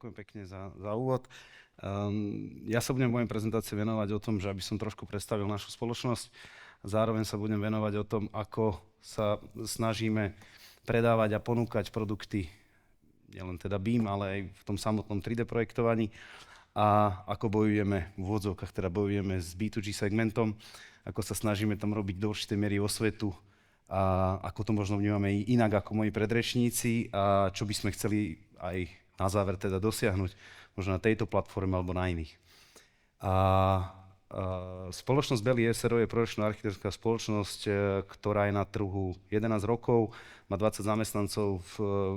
Ďakujem pekne za úvod. Ja sa budem v mojej prezentácii venovať o tom, že aby som trošku predstavil našu spoločnosť. Zároveň sa budem venovať o tom, ako sa snažíme predávať a ponúkať produkty, nielen teda BIM, ale aj v tom samotnom 3D projektovaní a ako bojujeme v úvodzovkách, teda bojujeme s B2G segmentom, ako sa snažíme tam robiť do určitej miery osvetu a ako to možno vnímame inak ako moji predrečníci a čo by sme chceli aj na záver teda dosiahnuť, možno na tejto platforme alebo na iných. Spoločnosť Belly SRO je projekčná architektská spoločnosť, ktorá je na trhu 11 rokov, má 20 zamestnancov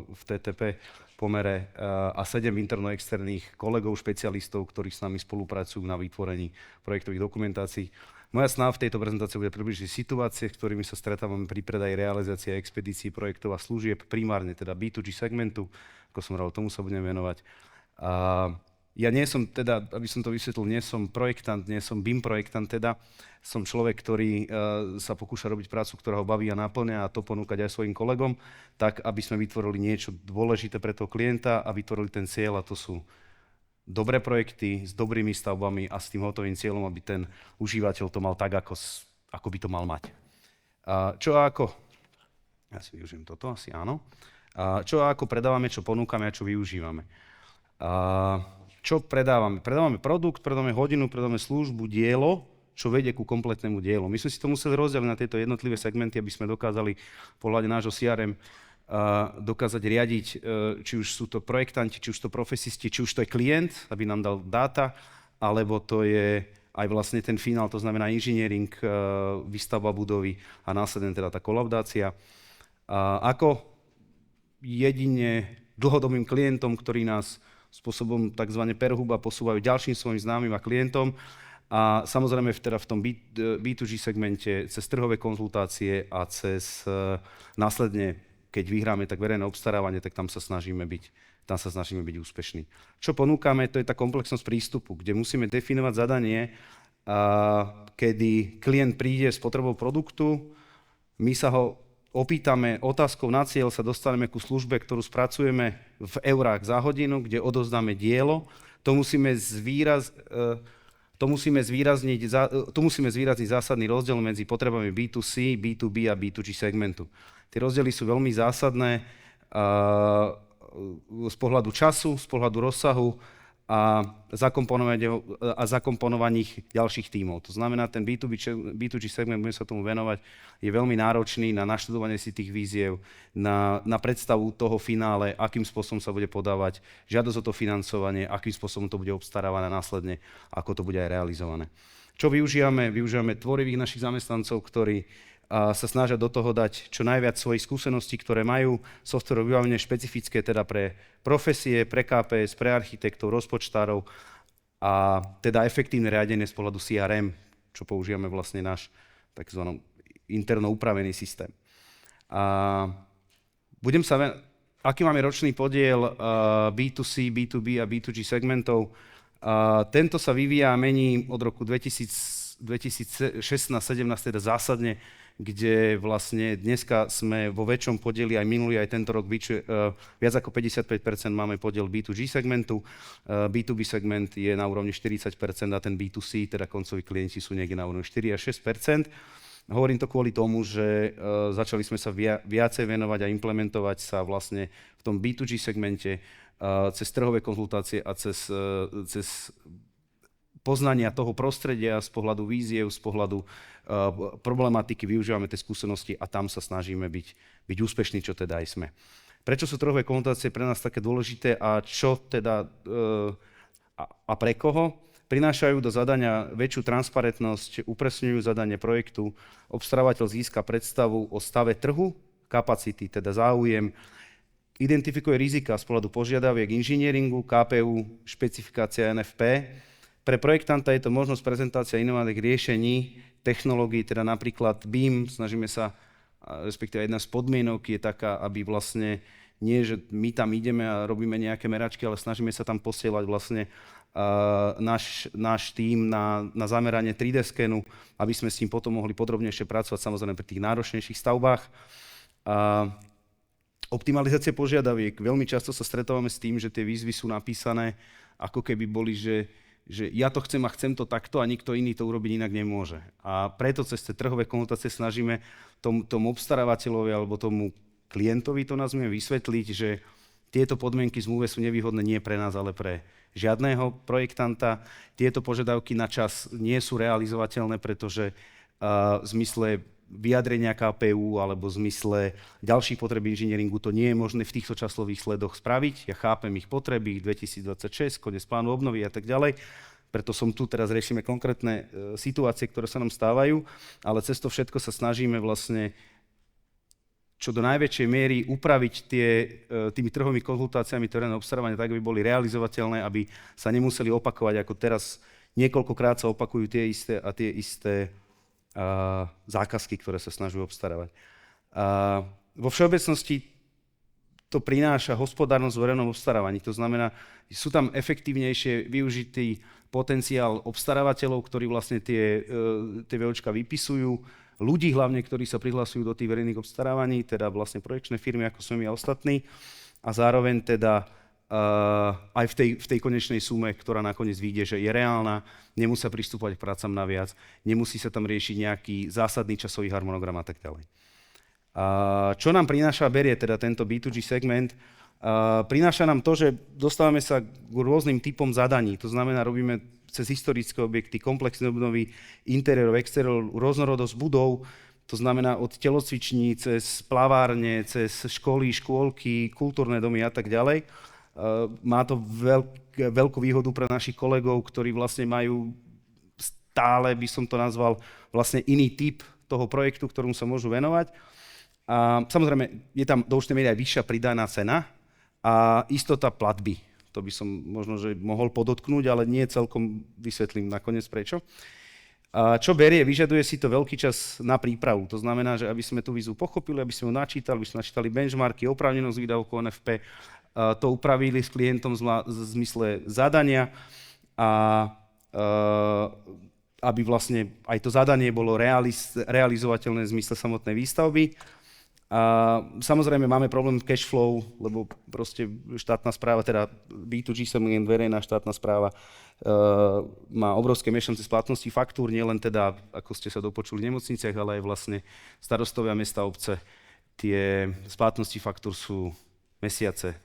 v TTP pomere a 7 interno-externých kolegov, špecialistov, ktorí s nami spolupracujú na vytvorení projektových dokumentácií. Moja snaha v tejto prezentácii bude približiť situácie, s ktorými sa stretávame pri predaji, realizácii a expedícii projektov a služieb, primárne teda B2G segmentu, ako som hovoril, tomu sa budem venovať. Ja nie som teda, aby som to vysvetlil, nie som projektant, nie som BIM projektant teda, som človek, ktorý sa pokúša robiť prácu, ktorá ho baví a náplňa a to ponúkať aj svojim kolegom, tak aby sme vytvorili niečo dôležité pre toho klienta a vytvorili ten cieľ, a to sú dobré projekty s dobrými stavbami a s tým hotovým cieľom, aby ten užívateľ to mal tak, ako by to mal mať. Čo a ako? Ja si využijem toto, asi áno. Čo a ako predávame, čo ponúkame a čo využívame. Čo predávame? Predávame produkt, predávame hodinu, predávame službu, dielo, čo vedie ku kompletnému dielu. My sme si to museli rozdeliť na tieto jednotlivé segmenty, aby sme dokázali v pohľade nášho CRM dokázať riadiť, či už sú to projektanti, či už to profesisti, či už to je klient, aby nám dal dáta, alebo to je aj vlastne ten finál, to znamená inžiniering, výstavba budovy a následne teda tá kolaudácia. Ako jedine dlhodobým klientom, ktorí nás spôsobom tzv. Perhuba posúvajú ďalším svojim známym a klientom a samozrejme teda v tom B2G segmente cez trhové konzultácie a cez následne, keď vyhráme tak verejné obstarávanie, tak tam sa snažíme byť úspešní. Čo ponúkame, to je tá komplexnosť prístupu, kde musíme definovať zadanie, kedy klient príde s potrebou produktu, my sa ho opýtame otázkou na cieľ, sa dostaneme ku službe, ktorú spracujeme v eurách za hodinu, kde odovzdáme dielo. To musíme zvýrazniť zásadný rozdiel medzi potrebami B2C, B2B a B2G segmentu. Tie rozdiely sú veľmi zásadné z pohľadu času, z pohľadu rozsahu a zakomponovaných ďalších tímov. To znamená, ten B2G segment, budeme sa tomu venovať, je veľmi náročný na naštudovanie si tých víziev, na predstavu toho finále, akým spôsobom sa bude podávať žiadosť o to financovanie, akým spôsobom to bude obstarávané následne, ako to bude aj realizované. Čo využívame? Využívame tvorivých našich zamestnancov, ktorí sa snažia do toho dať čo najviac svojich skúseností, ktoré majú, softverové vybavenie špecifické teda pre profesie, pre KPS, pre architektov, rozpočtárov a teda efektívne riadenie z pohľadu CRM, čo používame vlastne náš takzvaný interno upravený systém. Aký máme ročný podiel B2C, B2B a B2G segmentov? Tento sa vyvíja a mení od roku 2016-17 teda zásadne, kde vlastne dneska sme vo väčšom podieli, aj minulý, aj tento rok viac ako 55% máme podiel B2G segmentu. B2B segment je na úrovni 40% a ten B2C, teda koncoví klienti sú niekde na úrovni 4 až 6%. Hovorím to kvôli tomu, že začali sme sa viacej venovať a implementovať sa vlastne v tom B2G segmente cez trhové konzultácie a cez poznania toho prostredia z pohľadu víziev, z pohľadu problematiky, využívame tie skúsenosti a tam sa snažíme byť úspešní, čo teda aj sme. Prečo sú trhové konzultácie pre nás také dôležité a čo teda a pre koho? Prinášajú do zadania väčšiu transparentnosť, upresňujú zadanie projektu, obstarávateľ získa predstavu o stave trhu, kapacity, teda záujem, identifikuje rizika z pohľadu požiadaviek inžinieringu, KPU, špecifikácia NFP. Pre projektanta je to možnosť prezentácia inovatívnych riešení, technológií, teda napríklad BIM, snažíme sa, respektíve jedna z podmienok je taká, aby vlastne nie, že my tam ideme a robíme nejaké meračky, ale snažíme sa tam posielať vlastne náš tím na zameranie 3D skenu, aby sme s tým potom mohli podrobnejšie pracovať, samozrejme pri tých náročnejších stavbách. Optimalizácia požiadaviek. Veľmi často sa stretávame s tým, že tie výzvy sú napísané, ako keby boli, že ja to chcem a chcem to takto a nikto iný to urobiť inak nemôže. A preto cez tie trhové konzultácie snažíme tomu obstarávateľovi alebo tomu klientovi to nazvime vysvetliť, že tieto podmienky zmluve sú nevýhodné nie pre nás, ale pre žiadného projektanta. Tieto požiadavky na čas nie sú realizovateľné, pretože v zmysle vyjadrenia KPU alebo v zmysle ďalších potreb inžinieringu to nie je možné v týchto časových sledoch spraviť. Ja chápem ich potreby, 2026, koniec plánu obnovy a tak ďalej. Preto som tu, teraz riešime konkrétne situácie, ktoré sa nám stávajú, ale cez to všetko sa snažíme vlastne čo do najväčšej miery upraviť tými trhovými konzultáciami terénne obstarávania tak, aby boli realizovateľné, aby sa nemuseli opakovať, ako teraz niekoľkokrát sa opakujú tie isté zákazky, ktoré sa snažujú obstarávať. Vo všeobecnosti to prináša hospodárnosť v verejnom obstarávaní. To znamená, sú tam efektívnejšie využitý potenciál obstarávateľov, ktorí vlastne tie VOčka vypisujú, ľudí hlavne, ktorí sa prihlasujú do tých verejných obstarávaní, teda vlastne projekčné firmy, ako sme my a ostatní, a zároveň teda aj v tej konečnej sume, ktorá nakoniec vyjde, že je reálna, nemusia pristúpať k prácam naviac, nemusí sa tam riešiť nejaký zásadný časový harmonogram a tak ďalej. Čo nám prináša, berie teda tento B2G segment? Prináša nám to, že dostávame sa k rôznym typom zadaní, to znamená, robíme cez historické objekty, komplexné obnovy, interiérov, exteriérov, rôznorodosť budov, to znamená od telocviční cez plavárne, cez školy, škôlky, kultúrne domy a tak ďalej. Má to veľkú výhodu pre našich kolegov, ktorí vlastne majú stále, by som to nazval, vlastne iný typ toho projektu, ktorom sa môžu venovať. A samozrejme, je tam do určitej miery aj vyššia pridaná cena a istota platby. To by som možno, že mohol podotknúť, ale nie celkom vysvetlím nakoniec prečo. A čo berie? Vyžaduje si to veľký čas na prípravu. To znamená, že aby sme tú výzvu pochopili, aby sme ju načítali, aby sme načítali benchmarky, oprávnenosť výdavkov NFP, to upravili s klientom v zmysle zadania a aby vlastne aj to zadanie bolo realizovateľné v zmysle samotnej výstavby. A samozrejme máme problém cash flow, lebo proste štátna správa, teda B2G segment, verejná štátna správa má obrovské miešance splatnosti faktúr, nielen teda, ako ste sa dopočuli v nemocniciach, ale aj vlastne starostovia mesta, obce. Tie splatnosti faktúr sú mesiace.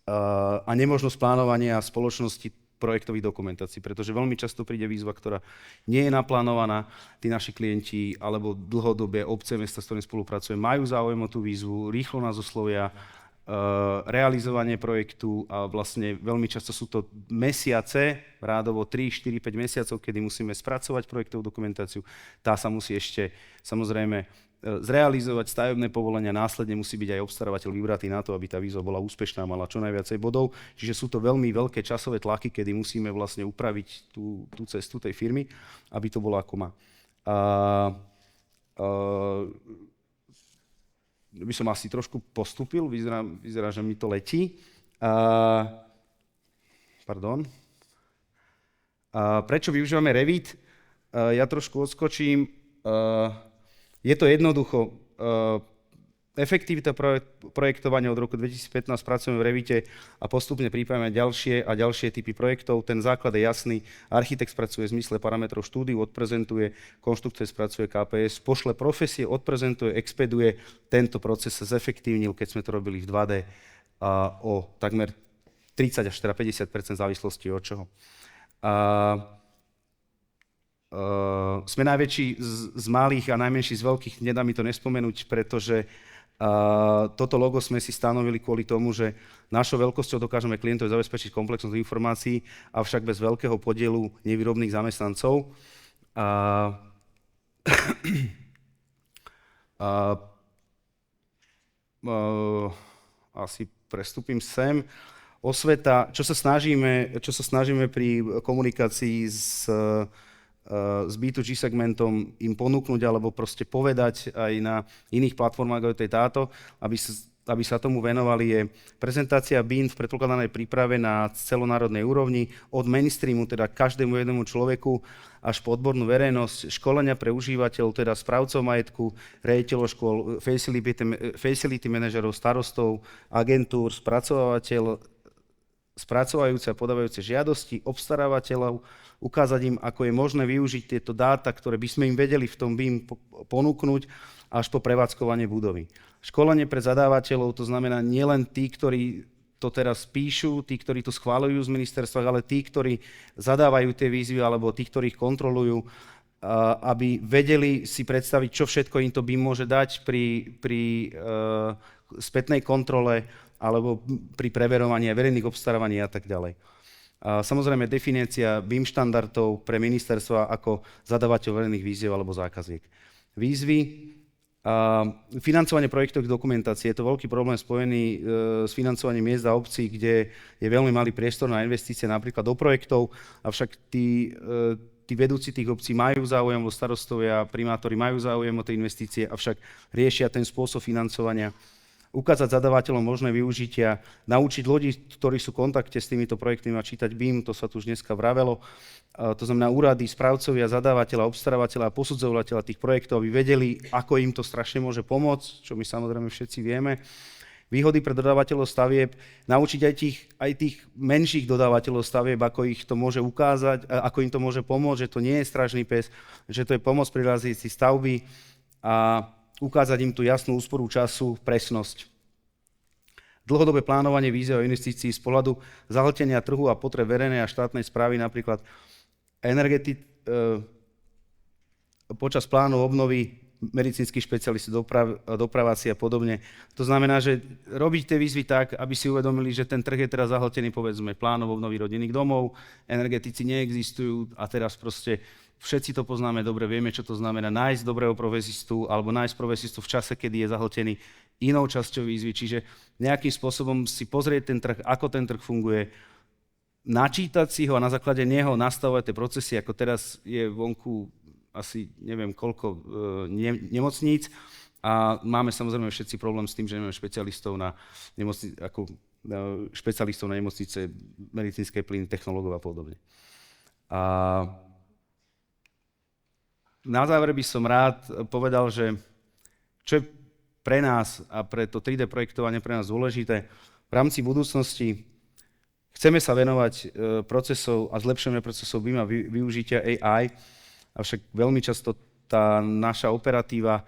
A nemožnosť plánovania spoločnosti projektových dokumentácií, pretože veľmi často príde výzva, ktorá nie je naplánovaná. Tí naši klienti alebo dlhodobé obce, mesta, s ktorými spolupracujeme, majú záujem o tú výzvu, rýchlo nás oslovia, realizovanie projektu a vlastne veľmi často sú to mesiace, rádovo 3, 4, 5 mesiacov, kedy musíme spracovať projektovú dokumentáciu. Tá sa musí ešte samozrejme zrealizovať stavebné povolenia, následne musí byť aj obstarávateľ vybratý na to, aby tá výzva bola úspešná, mala čo najviacej bodov. Čiže sú to veľmi veľké časové tlaky, kedy musíme vlastne upraviť tú cestu tej firmy, aby to bolo ako má. By som asi trošku postúpil, vyzerá, že mi to letí. Prečo využívame Revit? Ja trošku odskočím. Je to jednoducho. Efektivita projektovania od roku 2015 pracujeme v Revite a postupne pripájame ďalšie a ďalšie typy projektov. Ten základ je jasný. Architekt spracuje v zmysle parametrov štúdiu, odprezentuje, konštruktor spracuje KPS, pošle profesie, odprezentuje, expeduje. Tento proces sa zefektívnil, keď sme to robili v 2D o takmer 30 až 50% v závislosti od čoho. Sme najväčší z malých a najmenší z veľkých, nedá mi to nespomenúť, pretože toto logo sme si stanovili kvôli tomu, že našou veľkosťou dokážeme klientovi zabezpečiť komplexnosť informácií, avšak bez veľkého podielu nevýrobných zamestnancov. Asi prestúpim sem. Osveta, čo sa snažíme pri komunikácii s B2G segmentom im ponúknuť alebo proste povedať aj na iných platformách, ako je táto, aby sa tomu venovali, je prezentácia BIM v predpokladanej príprave na celonárodnej úrovni, od mainstreamu, teda každému jednému človeku, až po odbornú verejnosť, školenia pre užívateľov, teda správcov majetku, riaditeľov škôl, facility manažerov, starostov, agentúr, spracovajúce a podávajúce žiadosti, obstarávateľov, ukázať im, ako je možné využiť tieto dáta, ktoré by sme im vedeli v tom BIM ponúknuť, až po prevádzkovanie budovy. Školenie pre zadávateľov, to znamená nielen tí, ktorí to teraz píšu, tí, ktorí to schváľujú z ministerstva, ale tí, ktorí zadávajú tie výzvy, alebo tí, ktorí ich kontrolujú, aby vedeli si predstaviť, čo všetko im to BIM môže dať pri spätnej kontrole alebo pri preverovaní verejných obstarávaní a tak ďalej. A samozrejme definícia BIM štandardov pre ministerstva ako zadávateľ verejných výziev alebo zákaziek. Výzvy, financovanie projektových dokumentácií, je to veľký problém spojený s financovaním miest a obcí, kde je veľmi malý priestor na investície napríklad do projektov, avšak tí vedúci tých obcí majú záujem, starostovia, primátori majú záujem o tie investície, avšak riešia ten spôsob financovania. Ukázať zadávateľom možné využitia, naučiť ľudí, ktorí sú v kontakte s týmito projektmi a čítať BIM, to sa tu už dneska vravelo. To znamená úrady, správcovia, zadávateľa, obstarávateľa a posudzovateľa tých projektov, aby vedeli, ako im to strašne môže pomôcť, čo my samozrejme všetci vieme. Výhody pre dodávateľov stavieb, naučiť aj tých menších dodávateľov stavieb, ako ich to môže ukázať, ako im to môže pomôcť, že to nie je strážny pes, že to je pomoc pri realizácii stavby a ukázať im tú jasnú úsporu času, presnosť. Dlhodobé plánovanie víziev a investícií z pohľadu zahltenia trhu a potreb verejnej a štátnej správy, napríklad počas plánu obnovy medicínsky špecialisti, dopraváci a podobne. To znamená, že robiť tie výzvy tak, aby si uvedomili, že ten trh je teraz zahltený, povedzme, plánov obnovy rodinných domov, energetici neexistujú a teraz proste všetci to poznáme dobre, vieme, čo to znamená nájsť dobrého provezistu alebo nájsť provezistu v čase, kedy je zahltený inou časťou výzvy. Čiže nejakým spôsobom si pozrieť ten trh, ako ten trh funguje, načítať si ho a na základe neho nastavovať tie procesy, ako teraz je vonku asi neviem koľko nemocníc a máme samozrejme všetci problém s tým, že nemáme špecialistov na nemocnice, medicínske plyny, technológov a podobne. Na záver by som rád povedal, že čo je pre nás a pre to 3D projektovanie pre nás dôležité, v rámci budúcnosti chceme sa venovať procesov a zlepšeniu procesov BIM a využitia AI, avšak veľmi často tá naša operatíva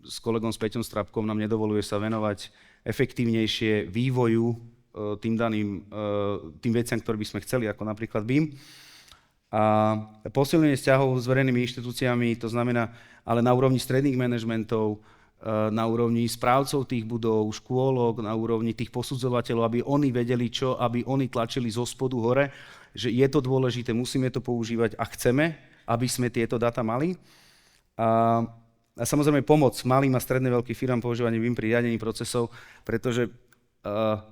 s kolegom s Peťom Strapkom nám nedovoluje sa venovať efektívnejšie vývoju tým veciam, ktoré by sme chceli, ako napríklad BIM. A posilnenie vzťahov s verejnými inštitúciami, to znamená, ale na úrovni stredných manažmentov, na úrovni správcov tých budov, škôlok, na úrovni tých posudzovateľov, aby oni vedeli čo, aby oni tlačili zo spodu hore, že je to dôležité, musíme to používať a chceme, aby sme tieto dáta mali. A samozrejme pomoc malým a stredne veľkým firmám používanie BIM pri riadení procesov, pretože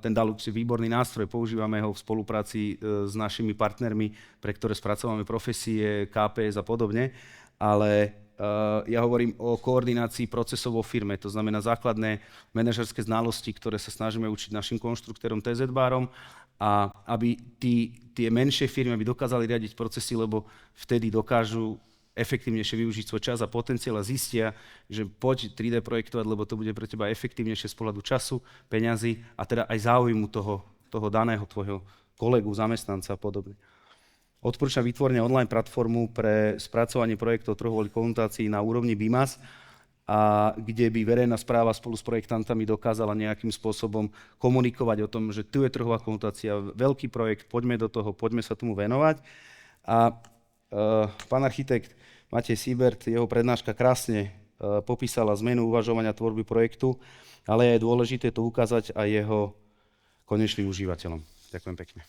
ten Dalux je výborný nástroj, používame ho v spolupráci s našimi partnermi, pre ktoré spracovávame profesie, KPS a podobne, ale ja hovorím o koordinácii procesov vo firme, to znamená základné manažerské znalosti, ktoré sa snažíme učiť našim konštruktérom TZ Barom a aby tie menšie firmy dokázali riadiť procesy, lebo vtedy dokážu efektívnejšie využiť svoj čas a potenciál a zistia, že poď 3D projektovať, lebo to bude pre teba efektívnejšie z pohľadu času, peňazí a teda aj záujmu toho daného tvojho kolegu, zamestnanca a podobne. Odporúčam vytvorenie online platformu pre spracovanie projektov trhových konzultácií na úrovni BIMAS, a kde by verejná správa spolu s projektantami dokázala nejakým spôsobom komunikovať o tom, že tu je trhová konzultácia, veľký projekt, poďme do toho, poďme sa tomu venovať. A pán architekt Matej Siebert, jeho prednáška krásne popísala zmenu uvažovania tvorby projektu, ale je dôležité to ukázať aj jeho konečným užívateľom. Ďakujem pekne.